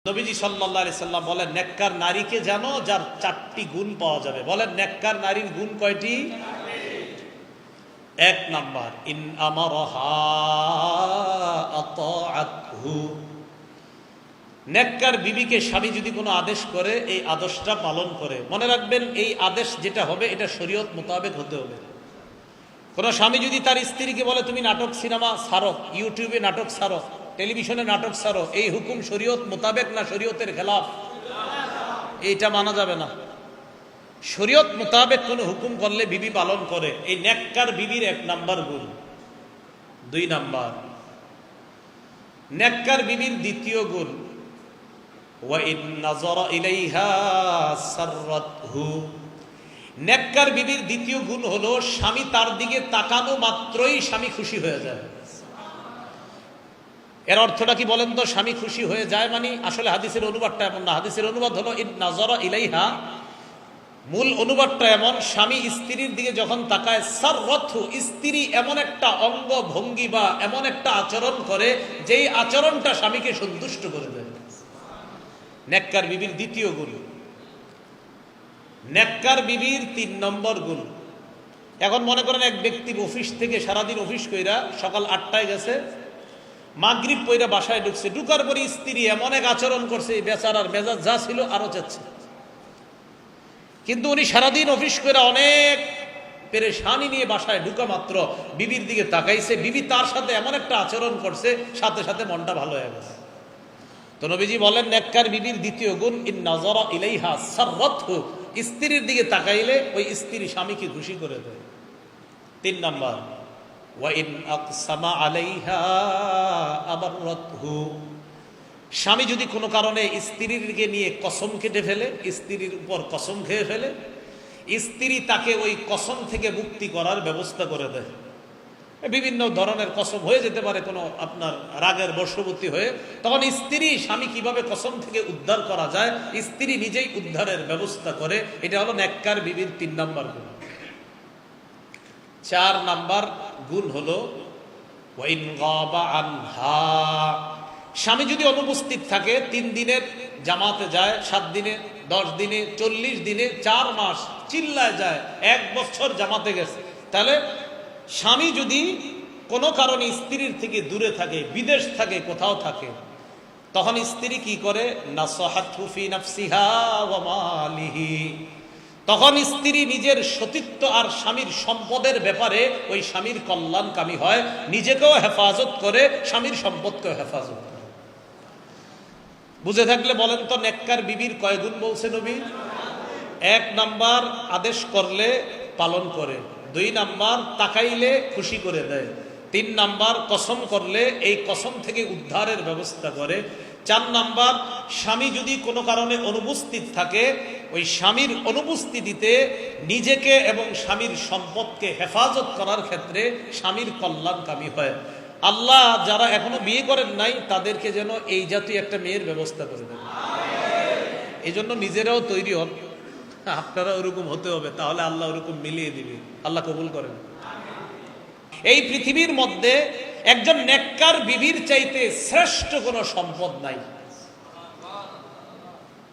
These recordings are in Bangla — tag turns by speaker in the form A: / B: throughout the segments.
A: নবীজি সাল্লাল্লাহু আলাইহি সাল্লাম বলেন, নেককার নারীকে জানো যার চারটি গুণ পাওয়া যাবে। বলেন, নেককার নারীর গুণ কয়টি? এক নাম্বার, ইন আমারহা আতাআতহু। নেককার বিবিকে স্বামী যদি কোনো আদেশ করে, এই আদেশটা পালন করে। মনে রাখবেন, এই আদেশ যেটা হবে এটা শরীয়ত মোতাবেক হতে হবে। কোনো স্বামী যদি তার স্ত্রীকে বলে, তুমি নাটক সিনেমা ছাড়ো, ইউটিউবে নাটক ছাড়ো, টেলিভিশনে নাটক ছাড়ো, এই হুকুম শরীয়ত মোতাবেক না শরীয়তের খেলাফ? এইটা মানা যাবে না। শরীয়ত মোতাবেক কোনো হুকুম করলে বিবি পালন করে, এই নেককার বিবির এক নাম্বার গুণ। দুই নাম্বার, নেককার বিবির দ্বিতীয় গুণ, ওয়া ইন নাযারা ইলাইহা সাররাতহু। নেককার বিবির দ্বিতীয় গুণ হলো, স্বামী তার দিকে তাকানো মাত্রই স্বামী খুশি হয়ে যায়। এর অর্থটা কি বলেন তো? স্বামী খুশি হয়ে যায় মানে আসলে হাদিসের অনুবাদটা এমন না। হাদিসের অনুবাদ হলো ইন নাযারা ইলাইহা, মূল অনুবাদটা এমন, স্বামী স্ত্রীর দিকে যখন তাকায়, সাররাতহু, স্ত্রী এমন একটা অঙ্গ ভঙ্গি বা এমন একটা আচরণ করে যেই আচরণটা স্বামীকে সন্তুষ্ট করে দেয়। নেককার বিবির দ্বিতীয় গুণ। নেককার বিবির তিন নম্বর গুণ। এখন মনে করেন এক ব্যক্তি অফিস থেকে সারাদিন অফিস কইরা সকাল 8টায় গেছে, মাগরিব পইরা বাসায় ঢুকছে, ঢুকার পরে স্ত্রী এমন এক আচরণ করছে, বেচারার মেজাজ যা ছিল আরো যাচ্ছে। কিন্তু উনি সারাদিন অফিস করে অনেক পেরেশানি নিয়ে বাসায় ঢুকা মাত্র বিবির দিকে তাকাইছে, বিবি তার সাথে এমন একটা আচরণ করছে, সাথে সাথে মনটা ভালো হয়ে গেছে। তো নবীজি বলেন, নেককার বিবির দ্বিতীয় গুণ, ইন নাযারা ইলাইহা সাররাতহু, স্ত্রীর দিকে তাকাইলে ওই স্ত্রী স্বামীকে খুশি করে দেয়। তিন নাম্বার, ওয়া ইন আকসামা আলাইহা আবাররাতহু। স্বামী যদি কোনো কারণে স্ত্রীকে নিয়ে কসম কেটে ফেলে, স্ত্রীর উপর কসম খেয়ে ফেলে, স্ত্রী তাকে ওই কসম থেকে মুক্তি করার ব্যবস্থা করে দেয়। বিভিন্ন ধরনের কসম হয়ে যেতে পারে, কোনো আপনার রাগের বশবর্তী হয়ে, তখন স্ত্রী স্বামী কিভাবে কসম থেকে উদ্ধার করা যায়, স্ত্রী নিজেই উদ্ধারের ব্যবস্থা করে। এটা হলো নেককার বিবির তিন নাম্বার গুণ। চার নাম্বার গুণ হলো, ওয়া ইন গাবা আনহা। স্বামী যদি অনুপস্থিত থাকে, 3 দিনের জামাতে যায়, 7 দিনে, 10 দিনে, 40 দিনে, 4 মাস চিল্লায় যায়, 1 বছর জামাতে গেছে, তাহলে স্বামী যদি কোনো কারণে স্ত্রীর থেকে দূরে থাকে, বিদেশ থাকে, কোথাও থাকে, তখন স্ত্রী কি করে? নাসাহাতহু ফি নাফসিহা ওয়া মালিহি। তখন স্ত্রী নিজের সতীত্ব আর স্বামীর সম্পদের ব্যাপারে ওই স্বামীর কল্যাণকামী হয়, নিজেকেও হেফাজত করে, স্বামীর সম্পদকেও হেফাজত করে। বুঝে থাকলে বলেন তো, নেককার বিবির কয় গুণ বলছে নবী? 1 নাম্বার, আদেশ করলে পালন করে। 2 নাম্বার, তাকাইলে খুশি করে দেয়। 3 নাম্বার, কসম করলে এই কসম থেকে উদ্ধারের ব্যবস্থা করে। 4 নাম্বার, স্বামী যদি কোনো কারণে অনুপস্থিত থাকে, ওই স্বামীর অনুপস্থিতিতে নিজেকে এবং স্বামীর সম্পদকে হেফাজত করার ক্ষেত্রে স্বামীর কল্যাণকামী হয়। আল্লাহ যারা এখনো বিয়ে করেন নাই তাদেরকে যেন এই জাতীয় একটা মেয়ের ব্যবস্থা করে দেন। এই জন্য নিজেরাও তৈরি হন, আপনারা ওরকম হতে হবে, তাহলে আল্লাহ ওরকম মিলিয়ে দিবে। আল্লাহ কবুল করেন। এই পৃথিবীর মধ্যে একজন নেককার বিবির চাইতে শ্রেষ্ঠ কোনো সম্পদ নাই।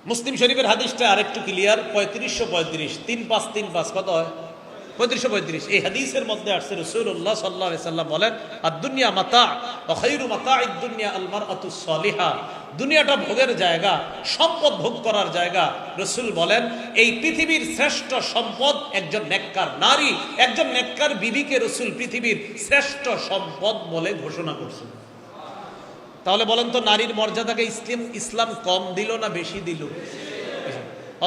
A: মুসলিম শরীফের হাদিসটা আরেকটু ক্লিয়ার, 3535, 3535 কত হয়? 3535। এই হাদিসের মধ্যে আসছে, রাসূলুল্লাহ সাল্লাল্লাহু আলাইহি সাল্লাম বলেন, আদ-দুনিয়া মাতা ওয়া খায়রু মাতা'id দুনিয়া আল মারআতুস সালিহা। দুনিয়াটা ভোগের জায়গা, সম্পদ ভোগ করার জায়গা। রাসূল বলেন, এই পৃথিবীর শ্রেষ্ঠ সম্পদ একজন নেককার নারী। একজন নেককার বিবিকে রাসূল পৃথিবীর শ্রেষ্ঠ সম্পদ বলে ঘোষণা করছেন। তাহলে বলেন তো, নারীর মর্যাদাকে ইসলাম কম দিল না বেশি দিল?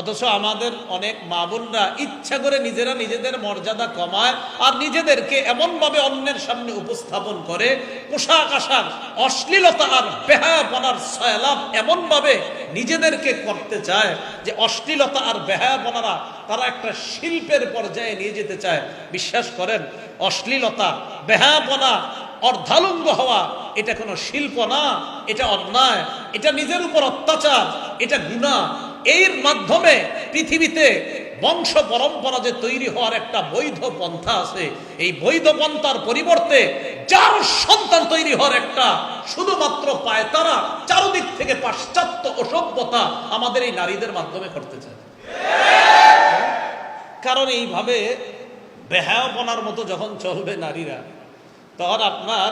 A: অথচ আমাদের অনেক মা বোনরা ইচ্ছা করে নিজেরা নিজেদের মর্যাদা কমায় আর নিজেদেরকে এমনভাবে অন্যের সামনে উপস্থাপন করে, পোশাক আশাক, অশ্লীলতা আর বেহায়াপনার সয়লাভ এমনভাবে নিজেদেরকে করতে চায় যে অশ্লীলতা আর বেহায়াপনারা তারা একটা শিল্পের পর্যায়ে নিয়ে যেতে চায়। বিশ্বাস করেন, অশ্লীলতা, বেহায়াপনা, অর্ধালঙ্গ হওয়া এটা কোনো শিল্প না, এটা অন্যায়, এটা নিজের উপর অত্যাচার, এটা গুনাহ। এর মাধ্যমে পৃথিবীতে বংশ পরম্পরা যে তৈরি হওয়ার একটা বৈধ পন্থা আছে, এই বৈধ পন্থার পরিবর্তে যার সন্তান তৈরি হওয়ার একটা শুধুমাত্র পায়তারা, চারদিক থেকে পাশ্চাত্য অসভ্যতা আমাদের এই নারীদের মাধ্যমে করতে চায়। কারণ এইভাবে বেহায়াপনার মতো যখন চলবে নারীরা, তখন আপনার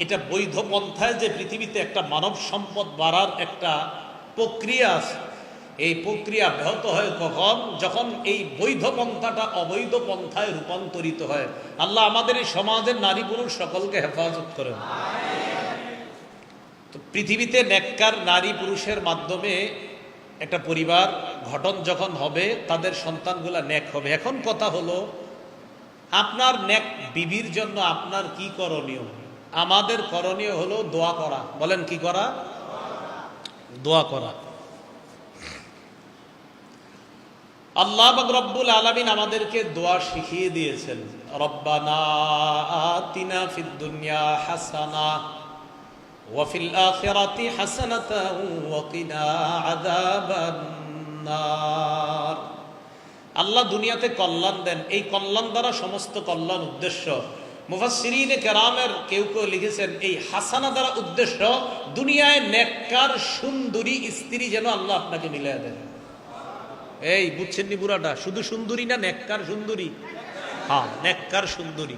A: এটা বৈধ পন্থায় যে পৃথিবীতে একটা মানব সম্পদ বাড়ার একটা প্রক্রিয়া আছে, এই প্রক্রিয়া ব্যাহত হয় কখন? যখন এই বৈধ পন্থাটা অবৈধ পন্থায় রূপান্তরিত হয়। আল্লাহ আমাদের এই সমাজের নারী পুরুষ সকলকে হেফাজত করেন। তো পৃথিবীতে নেককার নারী পুরুষের মাধ্যমে একটা পরিবার গঠন যখন হবে, তাদের সন্তানগুলা নেক হবে। এখন কথা হলো, আপনার নেক বিবির জন্য আপনার কি করণীয়? আমাদের করণীয় হলো দোয়া করা। বলেন কি করা? দোয়া করা। আল্লাহ পাক রব্বুল আলামিন আমাদেরকে দোয়া শিখিয়ে দিয়েছেন। রব্বানা আতিনা ফিদ দুনিয়া হাসানা ওয়া ফিল আখিরাতি হাসানাতাও ওয়া কিনা আযাবান নার। আল্লাহ দুনিয়াতে কল্যাণ দেন, এই কল্যাণ দ্বারা সমস্ত কল্যাণ উদ্দেশ্য। মুফাসসিরিনে কেরামের কেউ কেউ লিখেছেন, এই হাসানা দ্বারা উদ্দেশ্য দুনিয়ায় নেককার সুন্দরী স্ত্রী যেন আল্লাহ আপনাকে মিলিয়ে দেন। এই বুঝছেন নি বুড়াটা? শুধু সুন্দরী না, নেককার সুন্দরী? হ্যাঁ, নেককার সুন্দরী।